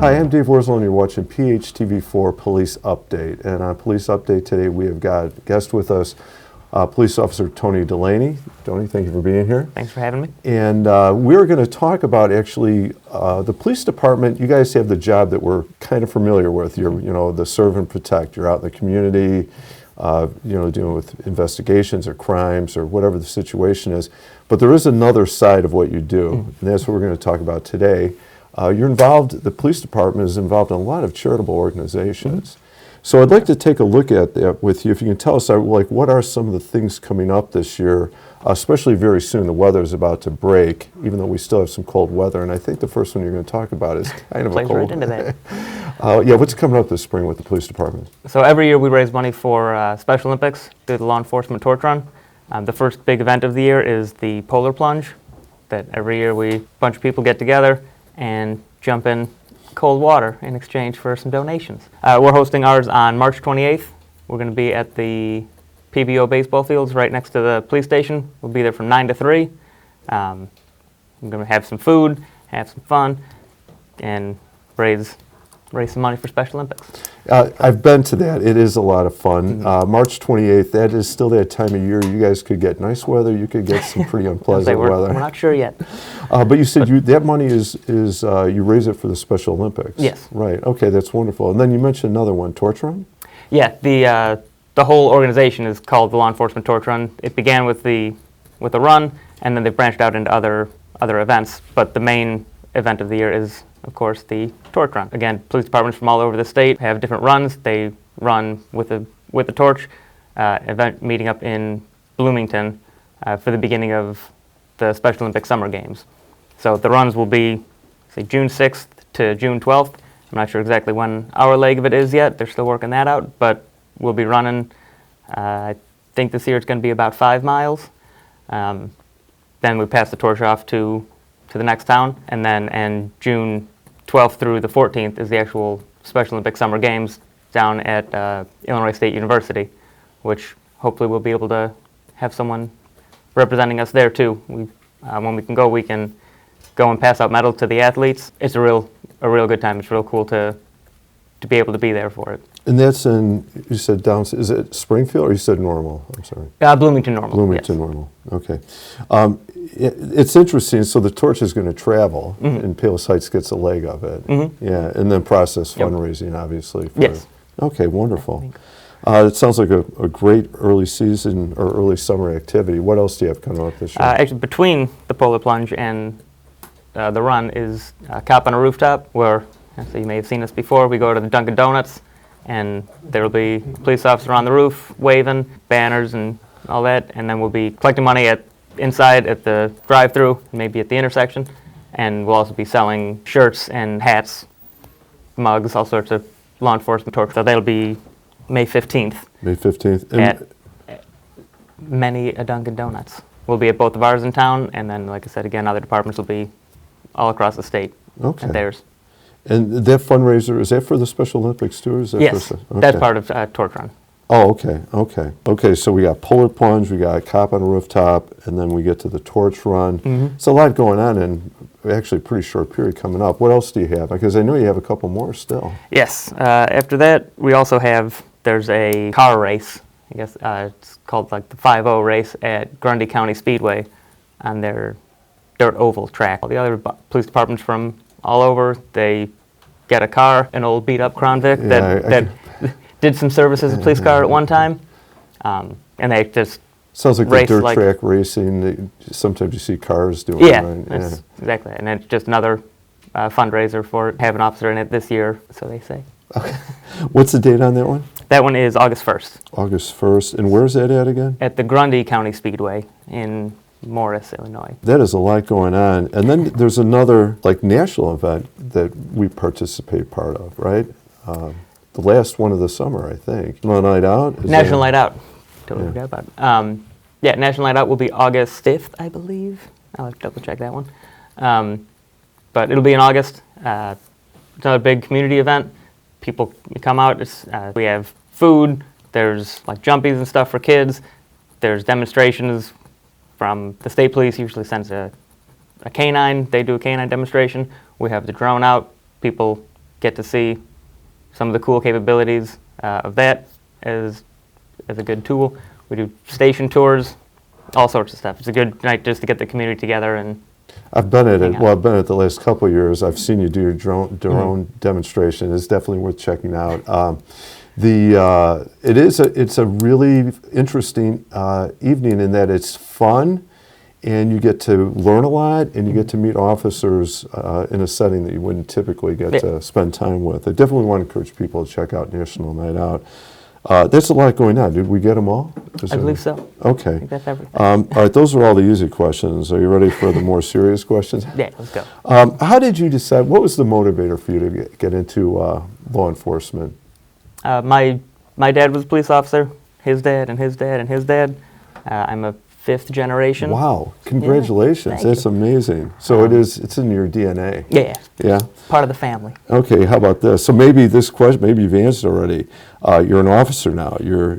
Hi, I'm Dave Worzel, and you're watching PHTV4 Police Update. And on Police Update today, we have got a guest with us, Police Officer Tony Delaney. Tony, thank you for being here. Thanks for having me. And we're going to talk about actually the police department. You guys have the job that we're kind of familiar with. You're, the serve and protect. You're out in the community, dealing with investigations or crimes or whatever the situation is. But there is another side of what you do, and that's what we're going to talk about today. You're involved, the police department is involved in a lot of charitable organizations. So I'd like to take a look at that with you. If you can tell us, what are some of the things coming up this year, especially very soon. The weather is about to break, even though we still have some cold weather. And I think the first one you're going to talk about is kind of a cold. Plays right into that. What's coming up this spring with the police department? So every year we raise money for Special Olympics through the Law Enforcement Torch Run. The first big event of the year is the Polar Plunge, that every year a bunch of people get together and jump in cold water in exchange for some donations. We're hosting ours on March 28th. We're going to be at the PBO baseball fields right next to the police station. We'll be there from 9 to 3. We're going to have some food, have some fun, and raise some money for Special Olympics. I've been to that. It is a lot of fun. March 28th, that is still that time of year. You guys could get nice weather. You could get some pretty unpleasant weather. We're not sure yet. But you said that money is you raise it for the Special Olympics. Yes. Right. Okay, that's wonderful. And then you mentioned another one, Torch Run? Yeah, the whole organization is called the Law Enforcement Torch Run. It began with the run, and then they branched out into other events. But the main event of the year is, of course, the torch run. Again, police departments from all over the state have different runs. They run with the torch. Event meeting up in Bloomington for the beginning of the Special Olympics Summer Games. So the runs will be, say, June 6th to June 12th. I'm not sure exactly when our leg of it is yet. They're still working that out, but we'll be running. I think this year it's going to be about 5 miles. Then we pass the torch off to the next town, and then June 12th through the 14th is the actual Special Olympics Summer Games down at Illinois State University, which hopefully we'll be able to have someone representing us there too. When we can go and pass out medals to the athletes. It's a real good time. It's real cool to be able to be there for it. And that's in, you said down, is it Springfield or you said Normal? I'm sorry. Bloomington Normal. Bloomington, yes. Normal, okay. It's interesting, so the torch is going to travel, and Palos Heights gets a leg of it. Yeah, and then process fundraising, obviously. Yes. Okay, wonderful. It sounds like a great early season or early summer activity. What else do you have coming up this year? Actually, between the Polar Plunge and the run is Cop on a Rooftop, where, so you may have seen us before, we go to the Dunkin' Donuts, and there will be a police officer on the roof waving, banners and all that, and then we'll be collecting money inside at the drive-thru, maybe at the intersection, and we'll also be selling shirts and hats, mugs, all sorts of law enforcement torch. So that'll be May 15th. May 15th. At many a Dunkin' Donuts. We'll be at both of ours in town, and then, like I said, again, other departments will be all across the state at theirs. And that fundraiser, is that for the Special Olympics too? Or is that yes, that's part of Torch Run. Oh, okay, so we got Polar Plunge, we got Cop on a Rooftop, and then we get to the Torch Run. It's a lot going on in actually a pretty short period coming up. What else do you have? Because I know you have a couple more still. Yes, after that we also there's a car race, I guess it's called like the 5-0 race at Grundy County Speedway on their dirt oval track. All the other police departments from all over, they get a car, an old beat up Crown Vic that did some service as a police car at one time, and they just sounds like the dirt track racing. Sometimes you see cars doing it. Right? Exactly, and it's just another fundraiser for it. Have an officer in it this year, so they say. Okay. What's the date on that one? That one is August 1st. August 1st, and where's that at again? At the Grundy County Speedway in Morris, Illinois. That is a lot going on, and then there's another national event that we participate part of, right? The last one of the summer, I think. Night Out? National Night Out. Totally forgot about it. National Night Out will be August 5th, I believe. I'll have to double check that one. But it'll be in August. It's another big community event. People come out. We have food. There's like jumpies and stuff for kids. There's demonstrations from the state police. Usually sends a canine. They do a canine demonstration. We have the drone out. People get to see some of the cool capabilities of that as a good tool. We do station tours, all sorts of stuff. It's a good night just to get the community together and I've been at it. hang out. Well, I've been at the last couple of years. I've seen you do your drone demonstration. It's definitely worth checking out. It's a really interesting evening in that it's fun, and you get to learn a lot, and you get to meet officers in a setting that you wouldn't typically get to spend time with. I definitely want to encourage people to check out National Night Out. There's a lot going on. Did we get them all? I believe so. Okay. I think that's everything. All right, those are all the easy questions. Are you ready for the more serious questions? Yeah, let's go. How did you decide, what was the motivator for you to get into law enforcement? My dad was a police officer, his dad and his dad and his dad. I'm a fifth generation. Wow, congratulations. thank That's you. amazing. So it's in your DNA. Yeah, Yeah? part of the family. Okay, how about this? So maybe this question, maybe you've answered already. You're an officer now. You're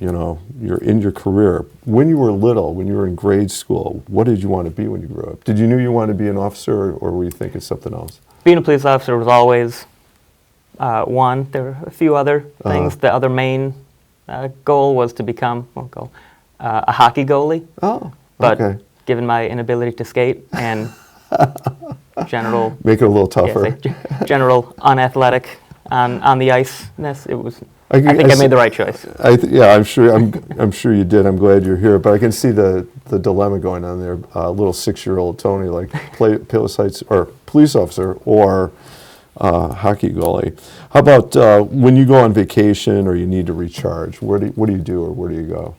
in your career. When you were little, when you were in grade school, what did you want to be when you grew up? Did you know you wanted to be an officer, or were you thinking something else? Being a police officer was always one. There were a few other things. The other main goal was to become a hockey goalie. Oh, But okay. given my inability to skate and general, Make it a little yeah, tougher. general unathletic on the ice, it was. I I think I made the right choice. Yeah, I'm sure you did. I'm glad you're here. But I can see the dilemma going on there. Little 6-year-old Tony, like Palos Heights or police officer or hockey goalie. How about when you go on vacation or you need to recharge? What do you do, or where do you go?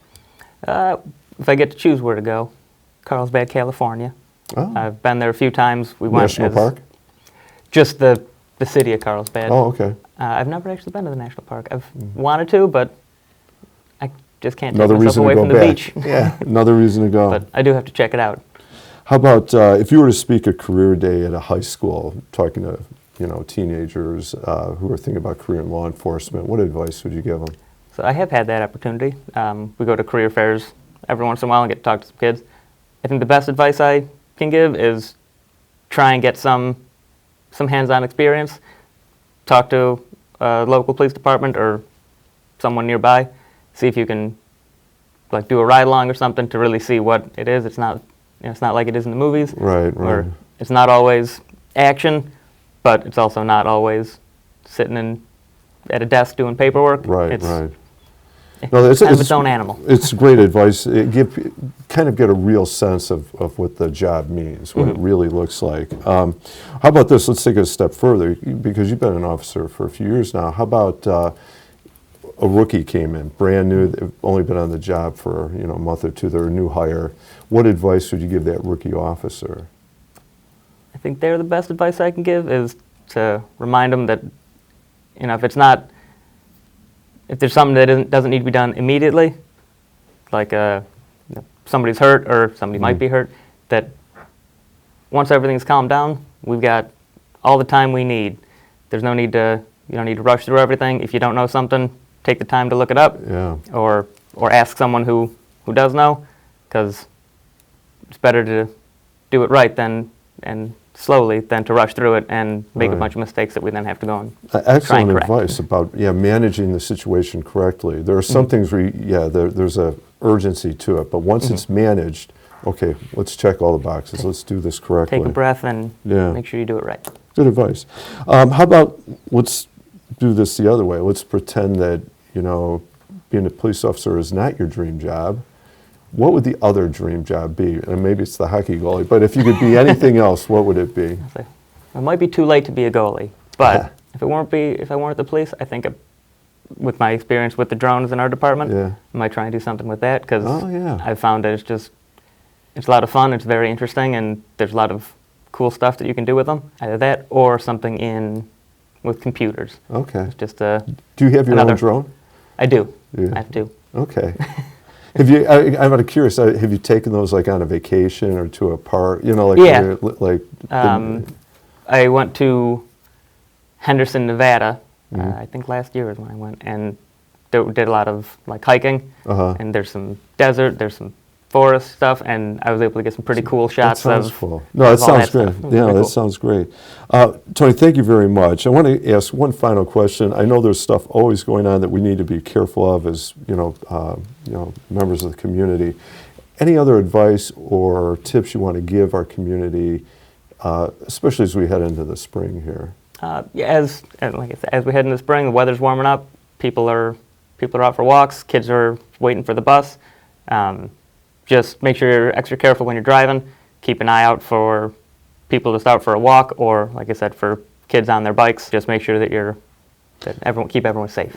If I get to choose where to go, Carlsbad, California. Oh. I've been there a few times. We went National Park? Just the city of Carlsbad. Oh, okay. I've never actually been to the national park. I've wanted to, but I just can't Another take myself reason away to go from the back. beach. Yeah, another reason to go. But I do have to check it out. How about if you were to speak a career day at a high school, talking to teenagers who are thinking about career in law enforcement, what advice would you give them? So I have had that opportunity. We go to career fairs every once in a while and get to talk to some kids. I think the best advice I can give is try and get some hands-on experience. Talk to a local police department or someone nearby. See if you can do a ride-along or something to really see what it is. It's not like it is in the movies. Right. Where it's not always action, but it's also not always sitting at a desk doing paperwork. Right. It's No, kind of its own animal. It's great advice. Kind of get a real sense of what the job means, what it really looks like. How about this? Let's take it a step further, because you've been an officer for a few years now. How about a rookie came in, brand new, they've only been on the job for a month or two, they're a new hire. What advice would you give that rookie officer? I think the best advice I can give is to remind them that if there's something that doesn't need to be done immediately, like somebody's hurt or somebody might be hurt, that once everything's calmed down, we've got all the time we need. You don't need to rush through everything. If you don't know something, take the time to look it up. Yeah. Or ask someone who does know, because it's better to do it right and slowly than to rush through it and make a bunch of mistakes that we then have to go and try and Excellent correct. advice about managing the situation correctly. There are some things where there's a urgency to it, but once it's managed, okay, let's check all the boxes. Let's do this correctly. Take a breath and Yeah. make sure you do it right. Good advice. How about let's do this the other way. Let's pretend that being a police officer is not your dream job. What would the other dream job be? And maybe it's the hockey goalie, but if you could be anything else, what would it be? So, it might be too late to be a goalie, but if I weren't the police, I think with my experience with the drones in our department, I might try and do something with that, because I've found that it's a lot of fun, it's very interesting, and there's a lot of cool stuff that you can do with them. Either that or something with computers. Okay. It's just Do you have your own drone? I do. Yeah. I have two. Okay. Have you? I'm curious. Have you taken those on a vacation or to a park? Yeah. The, I went to Henderson, Nevada. I think last year is when I went, and did a lot of hiking. And there's some desert. There's some forest stuff, and I was able to get some pretty cool shots That sounds of. cool. No, that of all sounds great. stuff. It was Yeah, pretty that cool. sounds great. Tony, thank you very much. I want to ask one final question. I know there's stuff always going on that we need to be careful of as members of the community. Any other advice or tips you want to give our community, especially as we head into the spring here? Yeah, like I said, as we head into spring, the weather's warming up. People are out for walks. Kids are waiting for the bus. Just make sure you're extra careful when you're driving. Keep an eye out for people just out for a walk, or like I said, for kids on their bikes. Just make sure that keep everyone safe.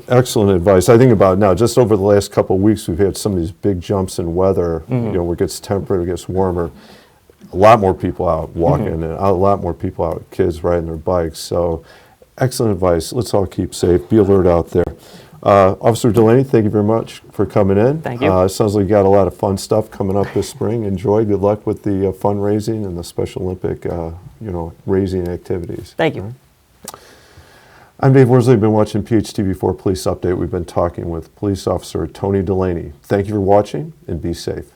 Excellent advice. I think about now, just over the last couple of weeks, we've had some of these big jumps in weather, where it gets temperate, it gets warmer. A lot more people out walking, and a lot more people out, kids riding their bikes. So excellent advice. Let's all keep safe. Be alert out there. Officer Delaney, thank you very much for coming in. Thank you. It sounds like you got a lot of fun stuff coming up this spring. Enjoy. Good luck with the fundraising and the Special Olympic, raising activities. Thank you. I'm Dave Worsley. I've been watching PHTV4 Police Update. We've been talking with Police Officer Tony Delaney. Thank you for watching, and be safe.